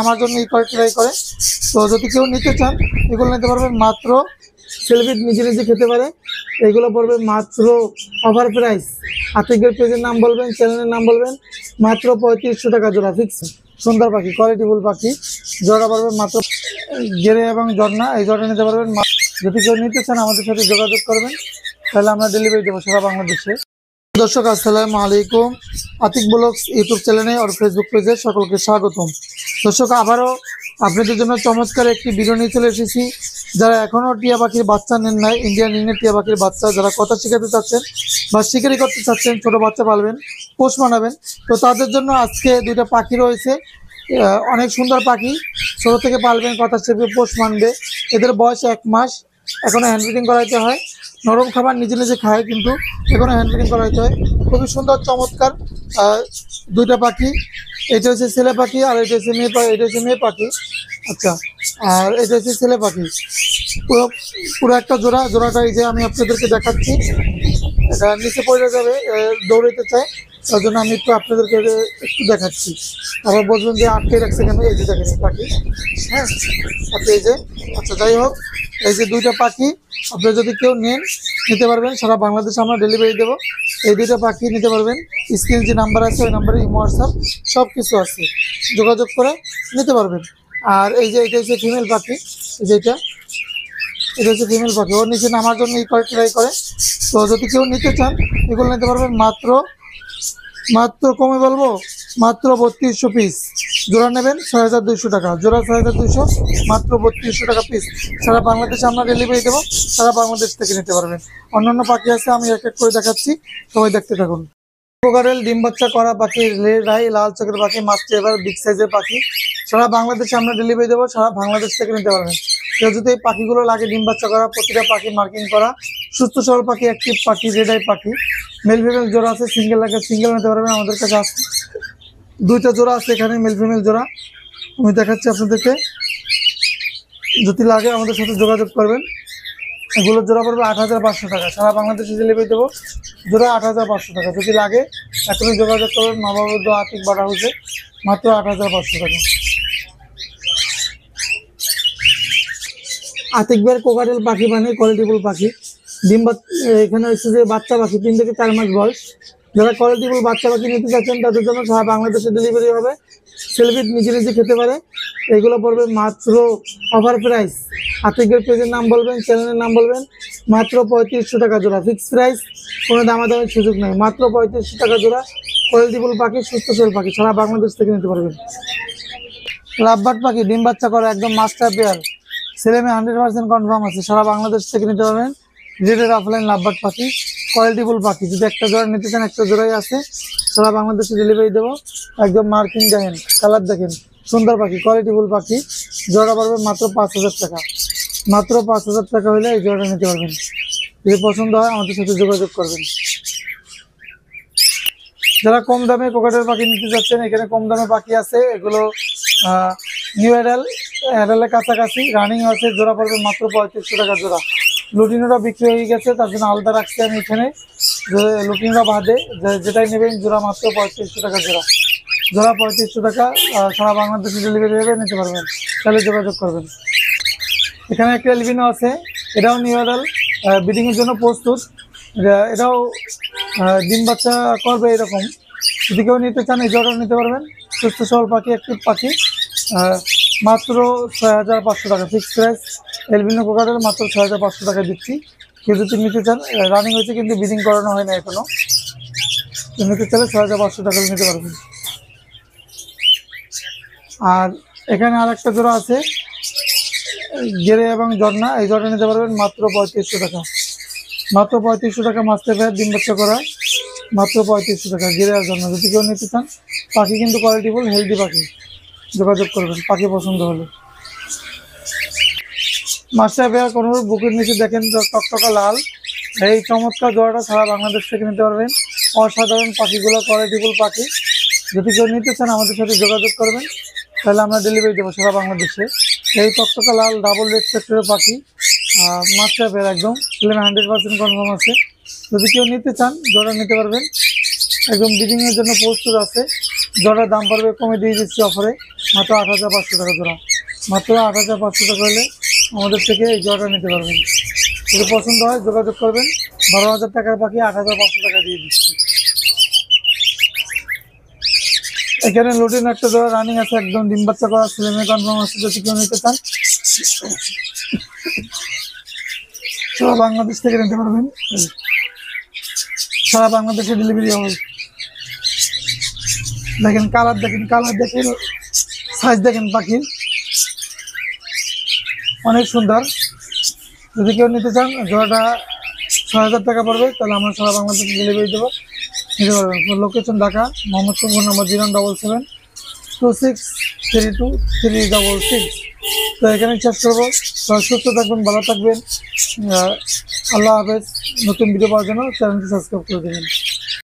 আমার জন্য এই করে ট্রাই করে। তো যদি কেউ নিতে চান এগুলো নিতে পারবেন মাত্র, সেলফি নিজে নিজে খেতে পারে। এগুলো পড়বে মাত্র অফার প্রাইস। আতিকের পেজের নাম বলবেন, চ্যানেলের নাম বলবেন, মাত্র 3500 টাকা জোড়া ফিক্স। সুন্দর পাখি, কোয়ালিটিফুল পাখি, জোড়া পড়বে মাত্র। গেরে এবং ঝর্ণা এই জোড়া নিতে পারবেন। যদি কেউ নিতে চান আমাদের সাথে যোগাযোগ করবেন, তাহলে আমরা ডেলিভারি দেবো সারা বাংলাদেশে। দর্শক আসসালামু আলাইকুম, আতিক ব্লগস ইউটিউব চ্যানেলে আর ফেসবুক পেজে সকলকে স্বাগতম। দর্শক আবারও আপনাদের জন্য চমৎকার একটি ভিডিও নিয়ে চলে এসেছি। যারা এখনও টিয়া পাখির বাচ্চা নেন নাই, ইন্ডিয়ান রিংয়ের টিয়া পাখির বাচ্চা, যারা কথা শেখাতে চাচ্ছেন বা শিকারি করতে চাচ্ছেন, ছোট বাচ্চা পালবেন, পোষ মানাবেন, তো তাদের জন্য আজকে দুইটা পাখি রয়েছে। অনেক সুন্দর পাখি, ছোট থেকে পালবেন, কথা শিখবে, পোষ মানবে। এদের বয়স 1 মাস, এখনো হ্যান্ড ফিডিং করাইতে হয়। নরম খাবার নিজে নিজে খায়, কিন্তু এখনো হ্যান্ড ফিডিং করাইতে হয়। খুবই সুন্দর চমৎকার দুইটা পাখি। এটা হচ্ছে ছেলে পাখি আর এটা হচ্ছে মেয়ে পাখি। এটা হচ্ছে মেয়ে পাখি, আচ্ছা, আর এটা হচ্ছে ছেলে পাখি। পুরো একটা জোড়াটা এই যে আমি আপনাদেরকে দেখাচ্ছি। এটা নিচে পড়ে যাবে, দৌড়াইতে চায়, তার জন্য আমি একটু আপনাদেরকে একটু দেখাচ্ছি। আবার বলবেন যে আটকে রাখছে কেন, এই যে দেখেন এই পাখি। হ্যাঁ, আচ্ছা, এই যে, আচ্ছা, যাই হোক, এই যে দুইটা পাখি আপনি যদি কেউ নেন নিতে পারবেন, সারা বাংলাদেশে আমরা ডেলিভারি দেবো। এই দুইটা পাখি নিতে পারবেন। স্ক্রিন যে নাম্বার আছে ওই নাম্বারে ইমো, হোয়াটসঅ্যাপ সব কিছু আছে, যোগাযোগ করে নিতে পারবেন। আর এই যে এটা হচ্ছে ফিমেল পাখি, যেটা এটা হচ্ছে ফিমেল পাখি, ওর নিচে নামার জন্য এই করে ট্রাই করে। তো যদি কেউ নিতে চান এগুলো নিতে পারবেন মাত্র কমে বলবো, মাত্র 3200 পিস। জোড়া নেবেন 6200 টাকা, জোড়া 6200, মাত্র 3200 টাকা পিস। সারা বাংলাদেশে আমরা ডেলিভারি দেবো, সারা বাংলাদেশ থেকে নিতে পারবেন। অন্যান্য পাখি আছে, আমি এক এক করে দেখাচ্ছি, সবাই দেখতে থাকুন। কোকারেল, ডিম বাচ্চা করা পাখি, রাই, লাল চোখের পাখি, মাস্টার এভার, বিগ সাইজের পাখি, সারা বাংলাদেশে আমরা ডেলিভারি দেবো, সারা বাংলাদেশ থেকে নিতে পারবেন। কেউ যদি এই পাখিগুলো লাগে, ডিম বাচ্চা করা, প্রতিটা পাখি মার্কিং করা, সুস্থ সবল পাখি, অ্যাক্টিভ পাখি, রেড আই পাখি, মেল ফিমেল জোড়া আছে, সিঙ্গেল লাগে সিঙ্গেল নিতে পারবেন। আমাদের কাছে আছে দুইটা জোড়া আছে এখানে, মেল ফিমেল জোড়া আমি দেখাচ্ছি আপনাদেরকে। যদি লাগে আমাদের সাথে যোগাযোগ করবেন। এগুলোর জোড়া পড়বে 8500 টাকা, সারা বাংলাদেশে ডেলিভারি দেবো, জোড়া 8500 টাকা। যদি লাগে এখনই যোগাযোগ করবেন, নবাবদ্ধ আতিক বাটা হাউসে, মাত্র 8500 টাকা। আতিক ভাইয়ের কোকাটেল পাখি মানে কোয়ালিটিফুল পাখি, ডিম এখানে হচ্ছে যে বাচ্চা পাখি 3 থেকে 4 মাস বয়স। যারা কোয়ালিটিফুল বাচ্চা পাখি নিতে চাচ্ছেন তাদের জন্য সারা বাংলাদেশে ডেলিভারি হবে। সেলফি নিজে নিজে খেতে পারে। এগুলো পড়বে মাত্র অফার প্রাইস। আতিকের পেজের নাম বলবেন, চ্যানেলের নাম বলবেন, মাত্র 3500 টাকা জোড়া ফিক্স প্রাইস, কোনো দামাদামির সুযোগ নেই। মাত্র 3500 টাকা জোড়া, কোয়ালিটিফুল পাখি, সুস্থ সবল পাখি, সারা বাংলাদেশ থেকে নিতে পারবেন। লাভবার্ড পাখি, ডিম বাচ্চা করা, একদম মাস্টার পেয়ার, ছেলে মেয়ে 100% কনফার্ম আছে, সারা বাংলাদেশ থেকে নিতে পারবেন। রেডের অফলাইন লাভবার্ড পাখি, কোয়ালিটিফুল পাখি। যদি একটা জোড়া নিতে চান, একটা জোড়াই আছে, সারা বাংলাদেশে ডেলিভারি দেবো। একদম মার্কিং দেখেন, কালার দেখেন, সুন্দর পাখি, কোয়ালিটিফুল পাখি। জোড়া পড়বে মাত্র 5000 টাকা, মাত্র 5000 টাকা হলে এই জোড়াটা নিতে পারবেন। যদি পছন্দ হয় আমাদের সাথে যোগাযোগ করবেন। যারা কম দামে কোকাটেল পাখি নিতে যাচ্ছেন, এখানে কম দামে পাখি আছে। এগুলো নিউ অ্যাডালের কাছাকাছি রানিং আছে, জোড়া পড়বে মাত্র 3500 টাকা জোড়া। লুটিনোটা বিক্রি হয়ে গেছে, তার জন্য আলাদা রাখছি আমি এখানে। লুটিনোটা বাদে যেটাই নেবেন জোড়া মাত্র 3500 টাকা জোড়া, জোড়া 3500 টাকা। সারা বাংলাদেশে ডেলিভারি হবে, নিতে পারবেন, তাহলে যোগাযোগ করবেন। এখানে একটা এলবিনো আছে, এটাও নিউ অ্যাডাল, ব্রিডিংয়ের জন্য প্রস্তুত। এটাও ডিম বাচ্চা করবে এরকম। যদি কেউ নিতে চান এই জোড়া নিতে পারবেন। সুস্থ সবল পাখি, অ্যাক্টিভ পাখি, মাত্র 6500 টাকা ফিক্সড প্রাইস। এলবিনো কোকাটেল মাত্র 6500 টাকা দিচ্ছি। কেউ যদি নিতে চান, রানিং হয়েছে কিন্তু ব্রিডিং করানো হয় না এখনো, নিতে চাইলে 6500 টাকা নিতে পারবেন। আর এখানে আর একটা জোড়া আছে, গেরে এবং ঝর্ণা, এই জোড়া নিতে পারবেন মাত্র 3500 টাকা, মাত্র 3500 টাকা। মাস্টার পেয়ার, ডিম বাচ্চা করা, মাত্র 3500 টাকা, গেরে আর ঝর্ণা। যদি কেউ নিতে চান, পাখি কিন্তু কোয়ালিটিফুল হেলদি পাখি, যোগাযোগ করবেন পাখি পছন্দ হলে। মাস্টার পেয়ার কোনো বুকের নিচে দেখেন টকটকা লাল, এই চমৎকার জোড়াটা সারা বাংলাদেশ থেকে নিতে পারবেন। অসাধারণ পাখিগুলো, কোয়ালিটিফুল পাখি। যদি কেউ নিতে চান আমাদের সাথে যোগাযোগ করবেন, তাহলে আমরা ডেলিভারি দেবো সারা বাংলাদেশে। এই টকটকা লাল ডাবল রেড সেক্টরের পাখি, মাস্টার পেয়ার, একদম 100% কনফার্ম আছে। যদি কেউ নিতে চান জোড়া নিতে পারবেন, একদম ব্রিডিংয়ের জন্য প্রস্তুত আছে। জোড়ার দাম পড়বে কমে দিয়ে দিচ্ছি অফারে, মাত্র 8,500 টাকা জোড়া। মাত্র 8,500 টাকা হলে আমাদের থেকে এই জোড়াটা নিতে পারবেন। যদি পছন্দ হয় যোগাযোগ করবেন। 12,000 টাকার বাকি 8,500 টাকা দিয়ে দিচ্ছি। এখানে লুটিন একটা জোড়া রানিং আছে, একদম ডিম বাচ্চা করা ছেলে মেয়ে কনফার্ম আছে। যদি কেউ নিতে চান সারা বাংলাদেশ থেকে নিতে পারবেন, সারা বাংলাদেশে ডেলিভারি হবে। দেখেন কালার, দেখেন সাইজ, দেখেন পাখির অনেক সুন্দর। যদি কেউ নিতে চান জোড়াটা 6,000 টাকা পড়বে, তাহলে আমরা সারা বাংলাদেশে ডেলিভারি দেবো, নিতে পারবেন। Location Dhaka, Mohammadpur, phone number 07726323666। তো এখানে শেষ করবো। সুস্থ থাকবেন, ভালো থাকবেন, আল্লাহ হাফেজ। নতুন ভিডিও পাওয়ার জন্য চ্যানেলটি সাবস্ক্রাইব করে দেবেন।